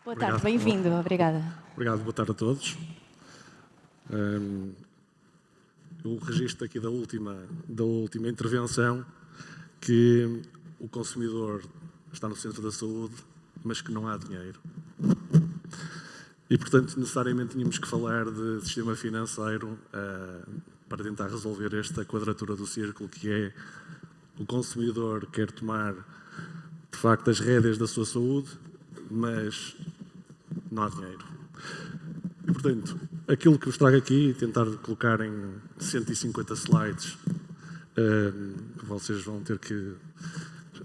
Boa tarde, bem-vindo. Obrigada. Obrigado, boa tarde a todos. O registro aqui da última intervenção, que o consumidor está no centro da saúde, mas que não há dinheiro. E, portanto, necessariamente tínhamos que falar de sistema financeiro para tentar resolver esta quadratura do círculo, que é o consumidor quer tomar, de facto, as rédeas da sua saúde, mas não há dinheiro. E, portanto, aquilo que vos trago aqui, tentar colocar em 150 slides, que vocês vão ter que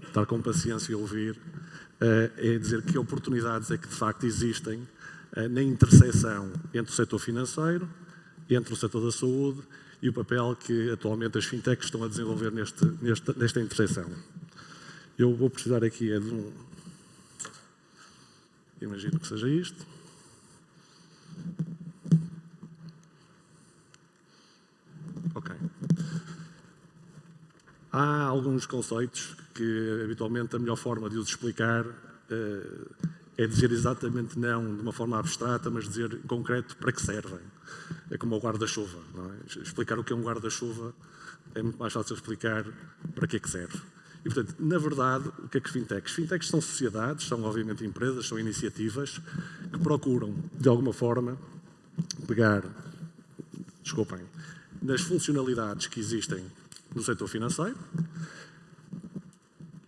estar com paciência e ouvir, é dizer que oportunidades é que de facto existem na interseção entre o setor financeiro, entre o setor da saúde e o papel que atualmente as fintechs estão a desenvolver nesta interseção. Eu vou precisar aqui de um... Imagino que seja isto. Ok. Há alguns conceitos que, habitualmente, a melhor forma de os explicar é dizer exatamente não de uma forma abstrata, mas dizer em concreto para que servem. É como o guarda-chuva, não é? Explicar o que é um guarda-chuva é muito mais fácil explicar para que é que serve. E, portanto, na verdade, o que é que fintechs? Fintechs são sociedades, são obviamente empresas, são iniciativas que procuram, de alguma forma, pegar, nas funcionalidades que existem no setor financeiro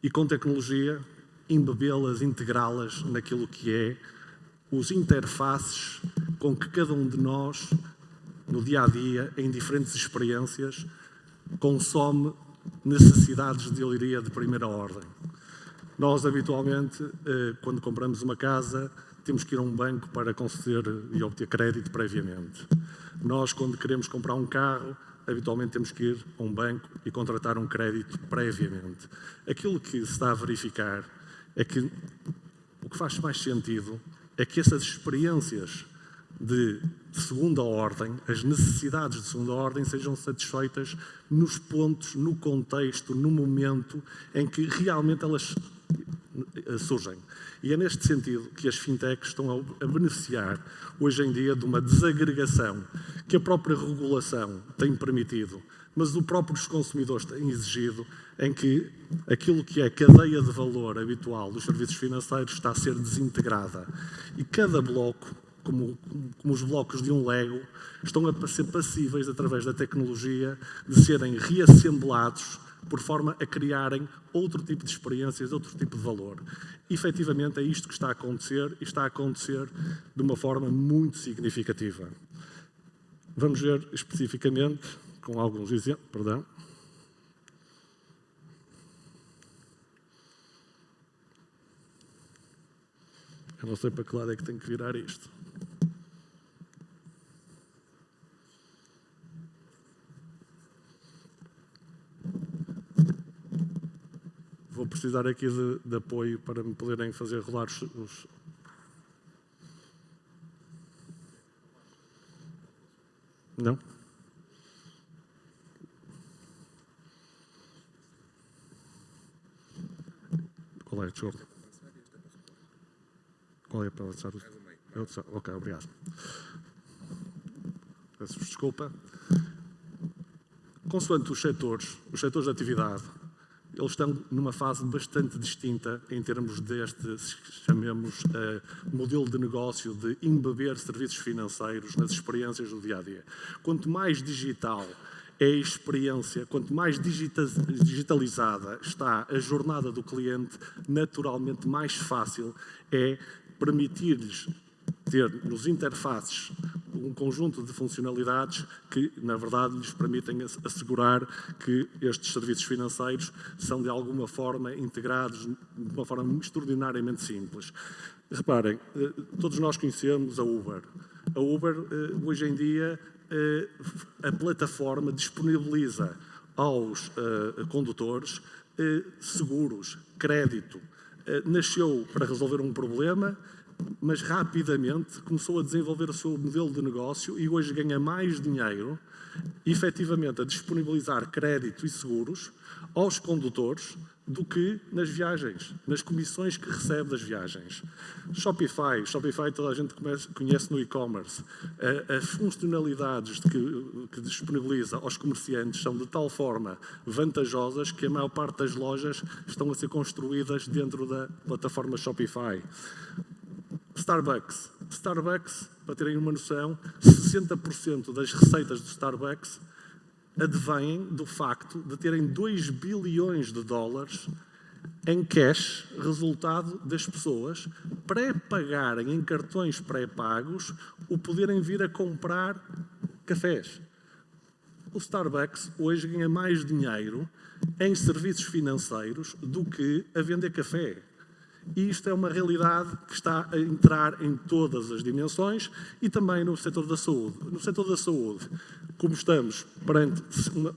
e, com tecnologia, embebê-las, integrá-las naquilo que é os interfaces com que cada um de nós, no dia-a-dia, em diferentes experiências, consome necessidades de diria de primeira ordem. Nós, habitualmente, quando compramos uma casa, temos que ir a um banco para conceder e obter crédito previamente. Nós, quando queremos comprar um carro, habitualmente temos que ir a um banco e contratar um crédito previamente. Aquilo que se está a verificar é que o que faz mais sentido é que essas experiências de segunda ordem, as necessidades de segunda ordem sejam satisfeitas nos pontos, no contexto, no momento em que realmente elas surgem. E é neste sentido que as fintechs estão a beneficiar, hoje em dia, de uma desagregação que a própria regulação tem permitido, mas os próprios consumidores têm exigido, em que aquilo que é a cadeia de valor habitual dos serviços financeiros está a ser desintegrada. E cada bloco, como os blocos de um Lego, estão a ser passíveis, através da tecnologia, de serem reassemblados por forma a criarem outro tipo de experiências, outro tipo de valor. E, efetivamente, é isto que está a acontecer, e está a acontecer de uma forma muito significativa. Vamos ver especificamente, com alguns exemplos, Eu não sei para que lado é que tenho que virar isto. Vou precisar aqui de apoio para me poderem fazer rolar os... Não? Qual é? Desculpa. Qual é para lançar o... Ok, obrigado. Peço-vos desculpa. Consoante os setores de atividade, eles estão numa fase bastante distinta em termos deste, chamemos, modelo de negócio de embeber serviços financeiros nas experiências do dia-a-dia. Quanto mais digital é a experiência, quanto mais digitalizada está a jornada do cliente, naturalmente mais fácil é permitir-lhes ter nos interfaces um conjunto de funcionalidades que, na verdade, lhes permitem assegurar que estes serviços financeiros são, de alguma forma, integrados de uma forma extraordinariamente simples. Reparem, todos nós conhecemos a Uber. A Uber, hoje em dia, a plataforma disponibiliza aos condutores seguros, crédito. Nasceu para resolver um problema, mas rapidamente começou a desenvolver o seu modelo de negócio e hoje ganha mais dinheiro, efetivamente, a disponibilizar crédito e seguros aos condutores do que nas viagens, nas comissões que recebe das viagens. Shopify toda a gente conhece no e-commerce. As funcionalidades que disponibiliza aos comerciantes são de tal forma vantajosas que a maior parte das lojas estão a ser construídas dentro da plataforma Shopify. Starbucks, para terem uma noção, 60% das receitas do Starbucks advêm do facto de terem 2 bilhões de dólares em cash, resultado das pessoas pré-pagarem em cartões pré-pagos o poderem vir a comprar cafés. O Starbucks hoje ganha mais dinheiro em serviços financeiros do que a vender café. E isto é uma realidade que está a entrar em todas as dimensões e também no setor da saúde. No setor da saúde, como estamos perante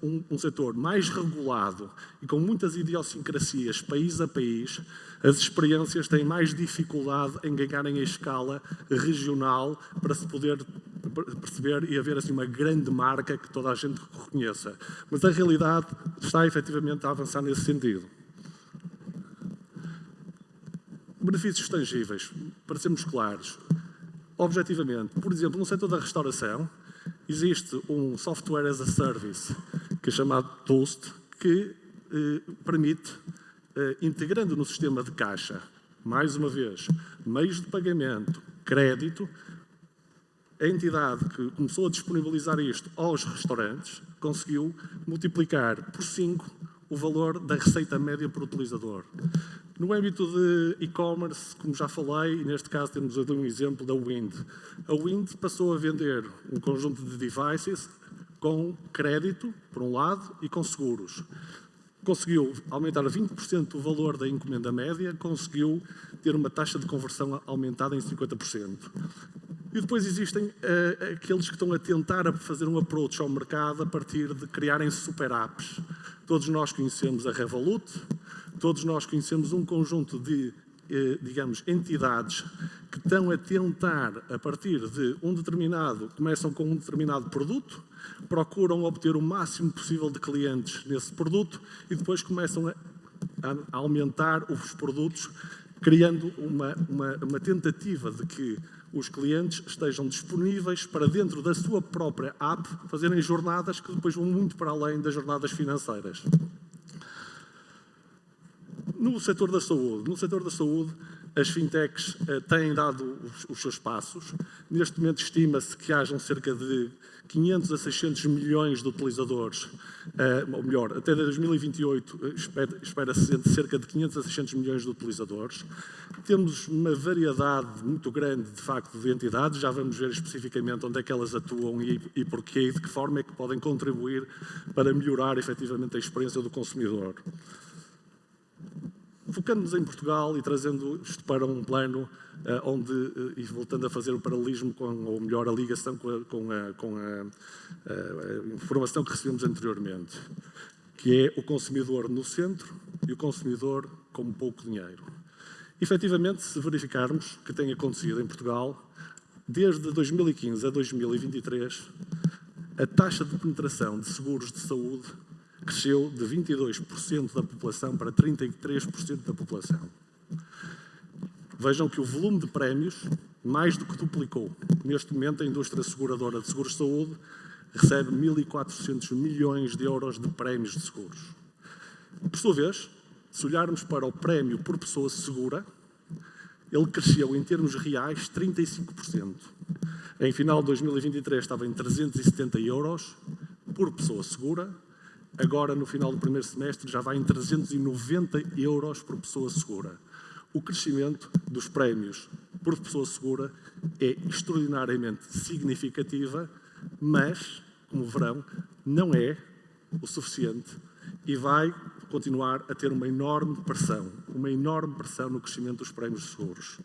um setor mais regulado e com muitas idiosincrasias, país a país, as experiências têm mais dificuldade em ganharem a escala regional para se poder perceber e haver assim uma grande marca que toda a gente reconheça. Mas a realidade está efetivamente a avançar nesse sentido. Benefícios tangíveis, para sermos claros. Objetivamente, por exemplo, no setor da restauração, existe um software as a service, que é chamado Toast, que permite, integrando no sistema de caixa, mais uma vez, meios de pagamento, crédito, a entidade que começou a disponibilizar isto aos restaurantes conseguiu multiplicar por 5 o valor da receita média por utilizador. No âmbito de e-commerce, como já falei, neste caso temos um exemplo da Wind. A Wind passou a vender um conjunto de devices com crédito, por um lado, e com seguros. Conseguiu aumentar 20% o valor da encomenda média, conseguiu ter uma taxa de conversão aumentada em 50%. E depois existem aqueles que estão a tentar fazer um approach ao mercado a partir de criarem super apps. Todos nós conhecemos a Revolut, todos nós conhecemos um conjunto de, digamos, entidades que estão a tentar, a partir de começam com um determinado produto, procuram obter o máximo possível de clientes nesse produto e depois começam a aumentar os produtos, criando uma tentativa de que os clientes estejam disponíveis para, dentro da sua própria app, fazerem jornadas que depois vão muito para além das jornadas financeiras. No setor da saúde, as fintechs têm dado os seus passos. Neste momento estima-se que hajam cerca de 500 a 600 milhões de utilizadores, ou melhor, até 2028 espera-se cerca de 500 a 600 milhões de utilizadores. Temos uma variedade muito grande, de facto, de entidades, já vamos ver especificamente onde é que elas atuam e porquê e de que forma é que podem contribuir para melhorar efetivamente a experiência do consumidor. Focando-nos em Portugal e trazendo isto para um plano e voltando a fazer o paralelismo ou melhor, a ligação com a informação que recebemos anteriormente, que é o consumidor no centro e o consumidor com pouco dinheiro. Efetivamente, se verificarmos o que tem acontecido em Portugal, desde 2015 a 2023, a taxa de penetração de seguros de saúde cresceu de 22% da população para 33% da população. Vejam que o volume de prémios mais do que duplicou. Neste momento, a indústria seguradora de seguros de saúde recebe 1.400 milhões de euros de prémios de seguros. Por sua vez, se olharmos para o prémio por pessoa segura, ele cresceu em termos reais 35%. Em final de 2023 estava em 370 euros por pessoa segura. Agora, no final do primeiro semestre, já vai em 390 euros por pessoa segura. O crescimento dos prémios por pessoa segura é extraordinariamente significativa, mas, como verão, não é o suficiente e vai continuar a ter uma enorme pressão no crescimento dos prémios de seguros.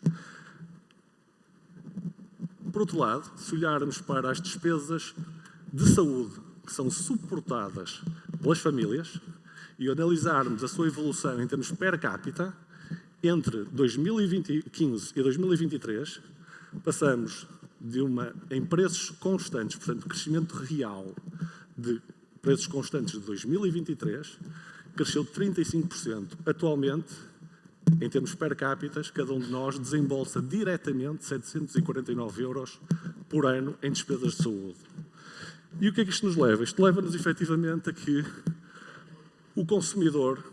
Por outro lado, se olharmos para as despesas de saúde que são suportadas pelas famílias e analisarmos a sua evolução em termos per capita, entre 2015 e 2023, passamos em preços constantes, portanto, crescimento real de preços constantes de 2023, cresceu 35%. Atualmente, em termos per capita, cada um de nós desembolsa diretamente 749 euros por ano em despesas de saúde. E o que é que isto nos leva? Isto leva-nos efetivamente a que o consumidor,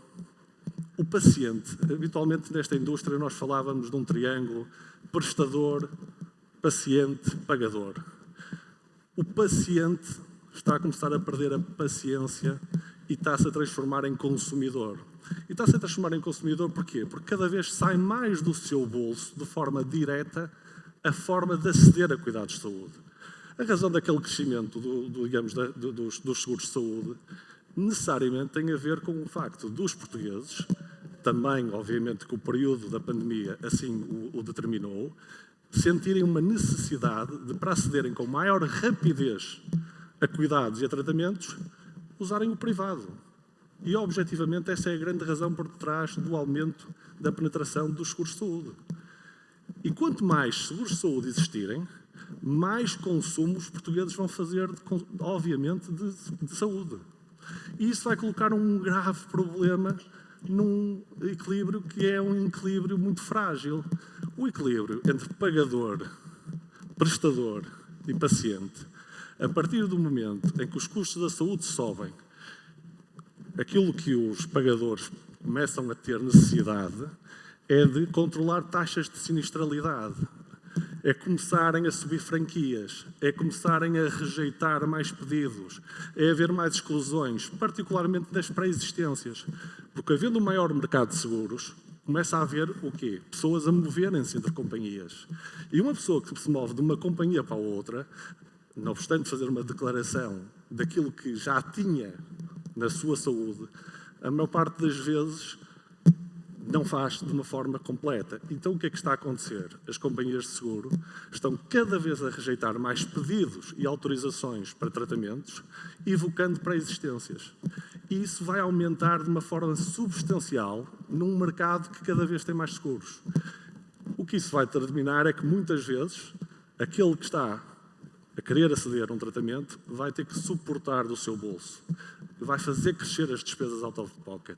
o paciente, habitualmente nesta indústria nós falávamos de um triângulo prestador, paciente, pagador. O paciente está a começar a perder a paciência e está-se a transformar em consumidor. E está-se a transformar em consumidor porquê? Porque cada vez sai mais do seu bolso, de forma direta, a forma de aceder a cuidados de saúde. A razão daquele crescimento dos seguros de saúde necessariamente tem a ver com o facto dos portugueses, também, obviamente, que o período da pandemia assim o determinou, sentirem uma necessidade de, para acederem com maior rapidez a cuidados e a tratamentos, usarem o privado. E, objetivamente, essa é a grande razão por detrás do aumento da penetração dos seguros de saúde. E quanto mais seguros de saúde existirem, mais consumo os portugueses vão fazer, obviamente, de saúde. E isso vai colocar um grave problema num equilíbrio que é um equilíbrio muito frágil. O equilíbrio entre pagador, prestador e paciente, a partir do momento em que os custos da saúde sobem, aquilo que os pagadores começam a ter necessidade é de controlar taxas de sinistralidade, é começarem a subir franquias, é começarem a rejeitar mais pedidos, é haver mais exclusões, particularmente das pré-existências. Porque havendo um maior mercado de seguros, começa a haver o quê? Pessoas a moverem-se entre companhias. E uma pessoa que se move de uma companhia para a outra, não obstante fazer uma declaração daquilo que já tinha na sua saúde, a maior parte das vezes não faz de uma forma completa. Então o que é que está a acontecer? As companhias de seguro estão cada vez a rejeitar mais pedidos e autorizações para tratamentos, evocando pré-existências. E isso vai aumentar de uma forma substancial num mercado que cada vez tem mais seguros. O que isso vai determinar é que muitas vezes aquele que está a querer aceder a um tratamento vai ter que suportar do seu bolso. Vai fazer crescer as despesas out of pocket.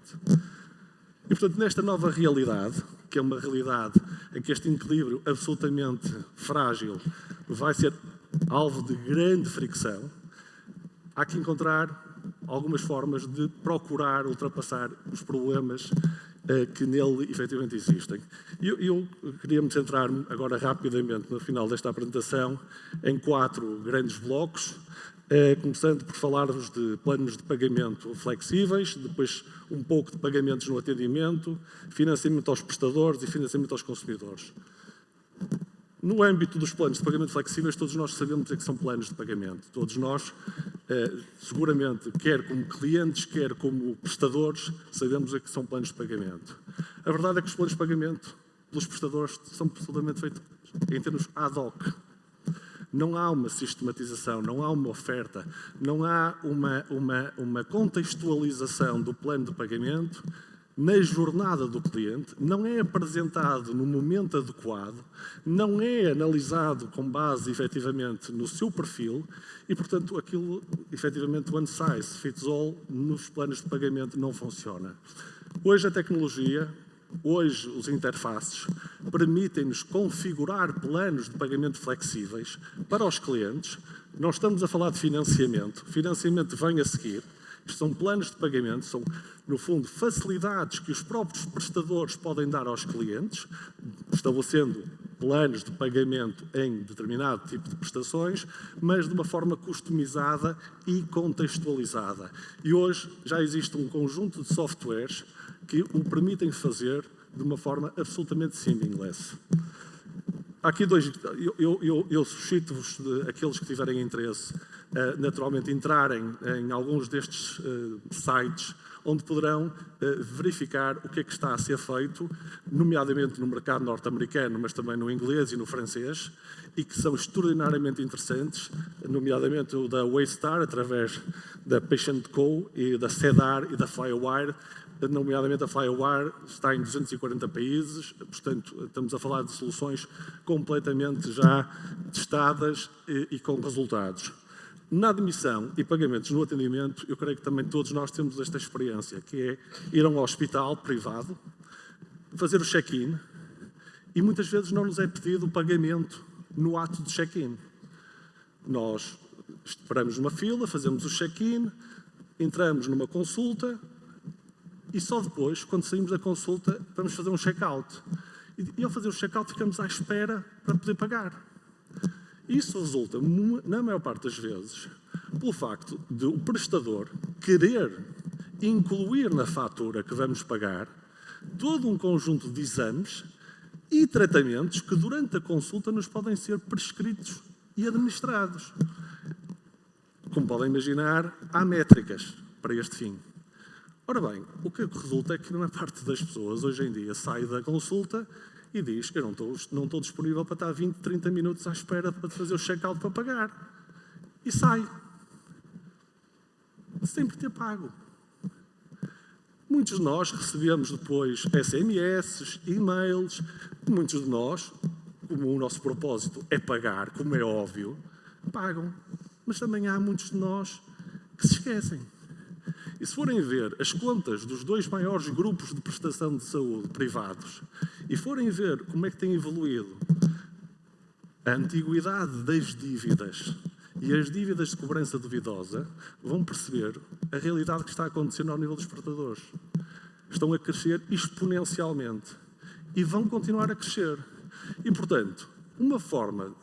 E, portanto, nesta nova realidade, que é uma realidade em que este equilíbrio absolutamente frágil vai ser alvo de grande fricção, há que encontrar algumas formas de procurar ultrapassar os problemas que nele efetivamente existem. Eu queria me centrar agora rapidamente, no final desta apresentação, em 4 grandes blocos, começando por falar-vos de planos de pagamento flexíveis, depois um pouco de pagamentos no atendimento, financiamento aos prestadores e financiamento aos consumidores. No âmbito dos planos de pagamento flexíveis, todos nós sabemos o que são planos de pagamento. Todos nós, seguramente, quer como clientes, quer como prestadores, sabemos o que são planos de pagamento. A verdade é que os planos de pagamento pelos prestadores são absolutamente feitos em termos ad hoc. Não há uma sistematização, não há uma oferta, não há uma contextualização do plano de pagamento na jornada do cliente, não é apresentado no momento adequado, não é analisado com base, efetivamente, no seu perfil e, portanto, aquilo, efetivamente, one size fits all nos planos de pagamento não funciona. Hoje a tecnologia, hoje os interfaces permitem-nos configurar planos de pagamento flexíveis para os clientes. Não estamos a falar de financiamento. Financiamento vem a seguir. Isto são planos de pagamento, são, no fundo, facilidades que os próprios prestadores podem dar aos clientes, estabelecendo planos de pagamento em determinado tipo de prestações, mas de uma forma customizada e contextualizada. E hoje já existe um conjunto de softwares que o permitem fazer de uma forma absolutamente seamless. Há aqui dois, eu suscito-vos, aqueles que tiverem interesse, naturalmente entrarem em alguns destes sites, onde poderão verificar o que é que está a ser feito, nomeadamente no mercado norte-americano, mas também no inglês e no francês, e que são extraordinariamente interessantes, nomeadamente o da Waystar, através da Patient Co, e da CEDAR e da Flywire. Nomeadamente a Flywire está em 240 países, portanto estamos a falar de soluções completamente já testadas e com resultados. Na admissão e pagamentos no atendimento, eu creio que também todos nós temos esta experiência, que é ir a um hospital privado, fazer o check-in, e muitas vezes não nos é pedido o pagamento no ato de check-in. Nós esperamos numa fila, fazemos o check-in, entramos numa consulta e só depois, quando saímos da consulta, vamos fazer um check-out. E ao fazer o check-out ficamos à espera para poder pagar. Isso resulta, na maior parte das vezes, pelo facto de o prestador querer incluir na fatura que vamos pagar todo um conjunto de exames e tratamentos que durante a consulta nos podem ser prescritos e administrados. Como podem imaginar, há métricas para este fim. Ora bem, o que resulta é que a maior parte das pessoas hoje em dia sai da consulta e diz que eu não estou disponível para estar 20, 30 minutos à espera para fazer o check-out para pagar. E sai. Sem ter pago. Muitos de nós recebemos depois SMS, e-mails. Muitos de nós, como o nosso propósito é pagar, como é óbvio, pagam. Mas também há muitos de nós que se esquecem. E se forem ver as contas dos 2 maiores grupos de prestação de saúde privados e forem ver como é que tem evoluído a antiguidade das dívidas e as dívidas de cobrança duvidosa, vão perceber a realidade que está acontecendo ao nível dos prestadores. Estão a crescer exponencialmente e vão continuar a crescer. E, portanto, uma forma,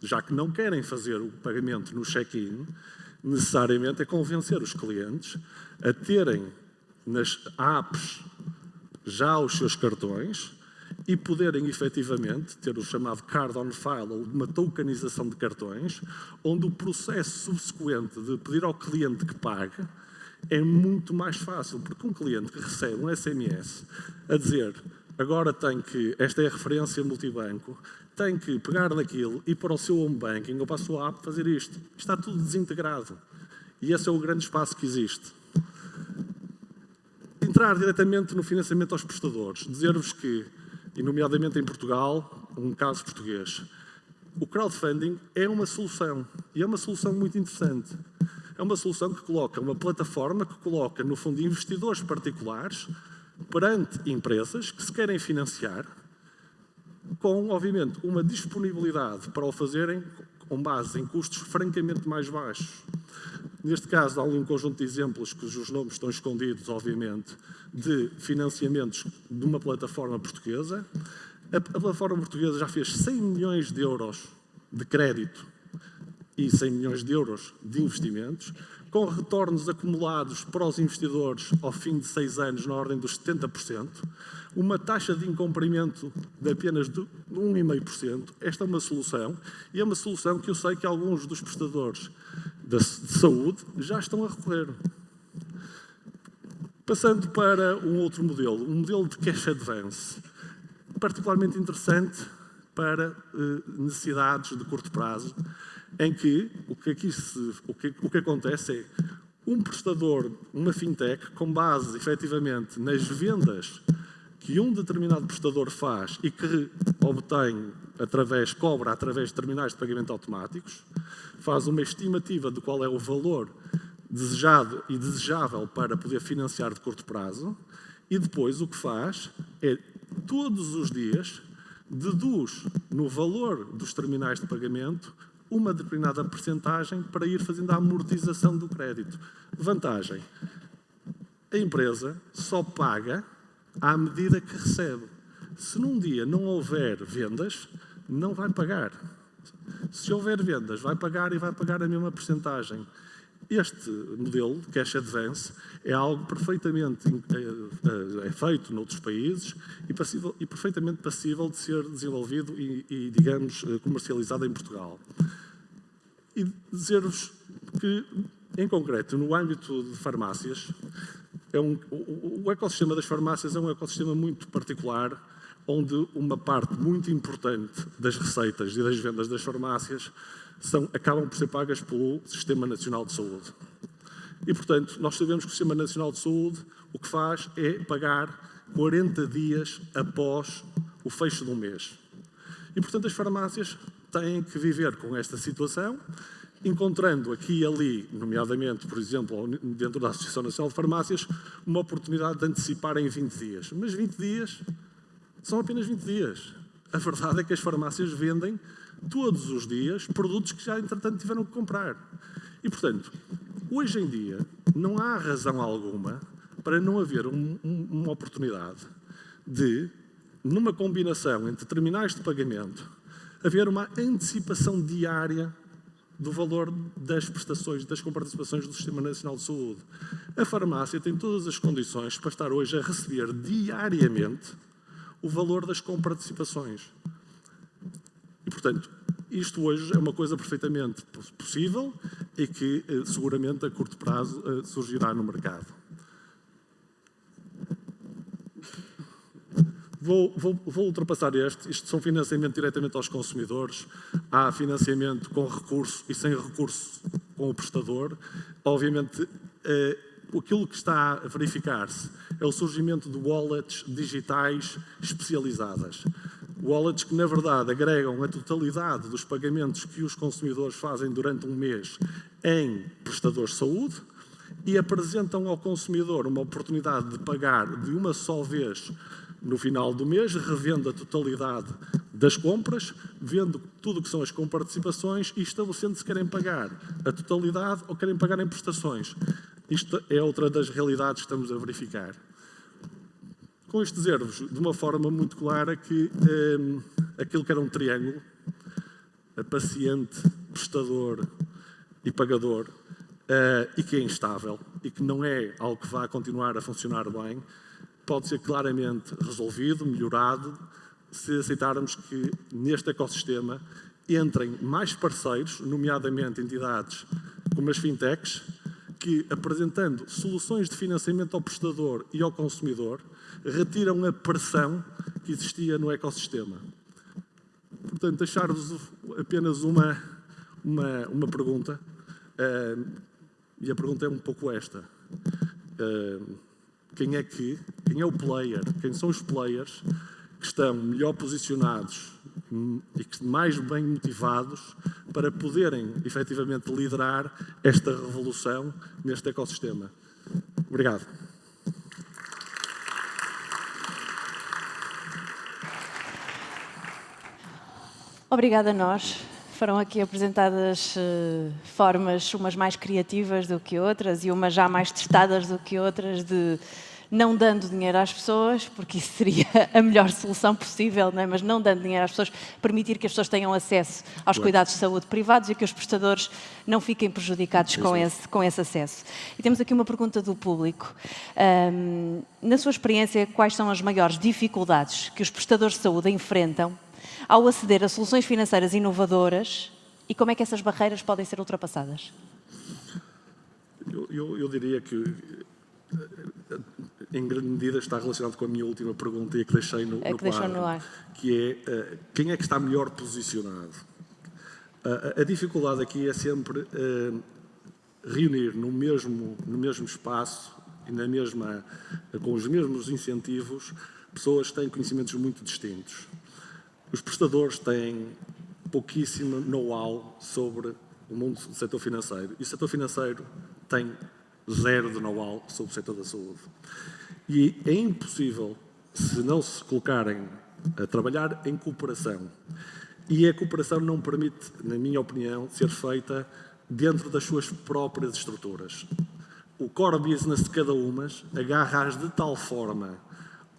já que não querem fazer o pagamento no check-in, necessariamente é convencer os clientes a terem nas apps já os seus cartões e poderem efetivamente ter o chamado card on file ou uma tokenização de cartões, onde o processo subsequente de pedir ao cliente que pague é muito mais fácil, porque um cliente que recebe um SMS a dizer agora esta é a referência multibanco, tem que pegar naquilo e para o seu home banking ou para a sua app fazer isto. Está tudo desintegrado. E esse é o grande espaço que existe. Entrar diretamente no financiamento aos prestadores. Dizer-vos que, e nomeadamente em Portugal, um caso português, o crowdfunding é uma solução. E é uma solução muito interessante. É uma solução que coloca uma plataforma que coloca, no fundo, investidores particulares perante empresas que se querem financiar com, obviamente, uma disponibilidade para o fazerem com base em custos francamente mais baixos. Neste caso, há um conjunto de exemplos cujos nomes estão escondidos, obviamente, de financiamentos de uma plataforma portuguesa. A plataforma portuguesa já fez 100 milhões de euros de crédito e 100 milhões de euros de investimentos, com retornos acumulados para os investidores ao fim de 6 anos na ordem dos 70%, uma taxa de incumprimento de apenas de 1,5%. Esta é uma solução, e é uma solução que eu sei que alguns dos prestadores de saúde já estão a recorrer. Passando para um outro modelo, um modelo de cash advance, particularmente interessante para necessidades de curto prazo, em que o que acontece é um prestador, uma fintech, com base efetivamente nas vendas que um determinado prestador faz e que obtém cobra através de terminais de pagamento automáticos, faz uma estimativa de qual é o valor desejado e desejável para poder financiar de curto prazo e depois o que faz é, todos os dias, deduz no valor dos terminais de pagamento uma determinada percentagem para ir fazendo a amortização do crédito. Vantagem: a empresa só paga à medida que recebe. Se num dia não houver vendas, não vai pagar. Se houver vendas, vai pagar e vai pagar a mesma percentagem. Este modelo de cash advance é algo perfeitamente feito noutros países e perfeitamente passível de ser desenvolvido e, digamos, comercializado em Portugal. E dizer-vos que, em concreto, no âmbito de farmácias, o ecossistema das farmácias é um ecossistema muito particular, onde uma parte muito importante das receitas e das vendas das farmácias acabam por ser pagas pelo Sistema Nacional de Saúde. E, portanto, nós sabemos que o Sistema Nacional de Saúde o que faz é pagar 40 dias após o fecho de um mês. E, portanto, as farmácias têm que viver com esta situação encontrando aqui e ali, nomeadamente, por exemplo, dentro da Associação Nacional de Farmácias, uma oportunidade de antecipar em 20 dias. Mas 20 dias são apenas 20 dias. A verdade é que as farmácias vendem todos os dias produtos que já, entretanto, tiveram que comprar. E, portanto, hoje em dia, não há razão alguma para não haver uma oportunidade de, numa combinação entre terminais de pagamento, haver uma antecipação diária do valor das prestações, das comparticipações do Sistema Nacional de Saúde. A farmácia tem todas as condições para estar hoje a receber diariamente o valor das comparticipações. E, portanto, isto hoje é uma coisa perfeitamente possível e que seguramente a curto prazo surgirá no mercado. Vou ultrapassar isto são financiamento diretamente aos consumidores, há financiamento com recurso e sem recurso com o prestador. Obviamente, aquilo que está a verificar-se é o surgimento de wallets digitais especializadas. Wallets que, na verdade, agregam a totalidade dos pagamentos que os consumidores fazem durante um mês em prestadores de saúde e apresentam ao consumidor uma oportunidade de pagar de uma só vez no final do mês, revendo a totalidade das compras, vendo tudo o que são as comparticipações e estabelecendo se querem pagar a totalidade ou querem pagar em prestações. Isto é outra das realidades que estamos a verificar. Com isto dizer-vos de uma forma muito clara que aquilo que era um triângulo, a paciente, prestador e pagador, e que é instável e que não é algo que vá continuar a funcionar bem, pode ser claramente resolvido, melhorado, se aceitarmos que neste ecossistema entrem mais parceiros, nomeadamente entidades como as fintechs, que, apresentando soluções de financiamento ao prestador e ao consumidor, retiram a pressão que existia no ecossistema. Portanto, deixar-vos apenas uma pergunta, e a pergunta é um pouco esta. Quem é o player, quem são os players que estão melhor posicionados e que mais bem motivados para poderem, efetivamente, liderar esta revolução neste ecossistema? Obrigado. Obrigada a nós. Foram aqui apresentadas formas, umas mais criativas do que outras e umas já mais testadas do que outras, de não dando dinheiro às pessoas, porque isso seria a melhor solução possível, não é? Mas não dando dinheiro às pessoas, permitir que as pessoas tenham acesso aos cuidados de saúde privados e que os prestadores não fiquem prejudicados com esse acesso. E temos aqui uma pergunta do público. Na sua experiência, quais são as maiores dificuldades que os prestadores de saúde enfrentam ao aceder a soluções financeiras inovadoras e como é que essas barreiras podem ser ultrapassadas? Eu diria que, em grande medida, está relacionado com a minha última pergunta e a que deixei no ar, que é quem é que está melhor posicionado? A dificuldade aqui é sempre reunir no mesmo espaço e com os mesmos incentivos pessoas que têm conhecimentos muito distintos. Os prestadores têm pouquíssimo know-how sobre o mundo do setor financeiro e o setor financeiro tem zero de know-how sobre o setor da saúde. E é impossível, se não se colocarem a trabalhar em cooperação, e a cooperação não permite, na minha opinião, ser feita dentro das suas próprias estruturas. O core business de cada uma agarra-as de tal forma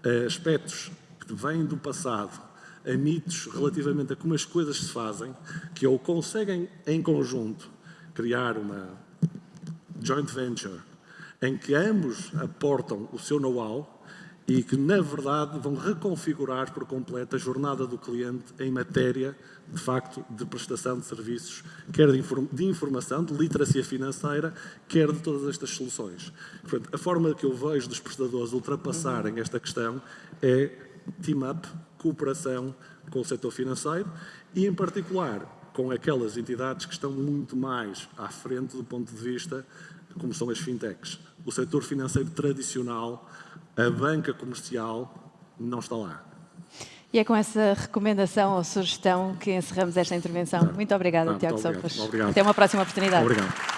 a aspectos que vêm do passado, a mitos relativamente a como as coisas se fazem, que ou conseguem em conjunto criar uma joint venture em que ambos aportam o seu know-how e que, na verdade, vão reconfigurar por completo a jornada do cliente em matéria, de facto, de prestação de serviços, quer de informação, de literacia financeira, quer de todas estas soluções. Portanto, a forma que eu vejo dos prestadores ultrapassarem esta questão é team-up, cooperação com o setor financeiro e, em particular, com aquelas entidades que estão muito mais à frente do ponto de vista como são as fintechs. O setor financeiro tradicional, a banca comercial, não está lá. E é com essa recomendação ou sugestão que encerramos esta intervenção. Muito obrigada, Tiago muito obrigado. Sopas. Obrigado. Até uma próxima oportunidade. Obrigado.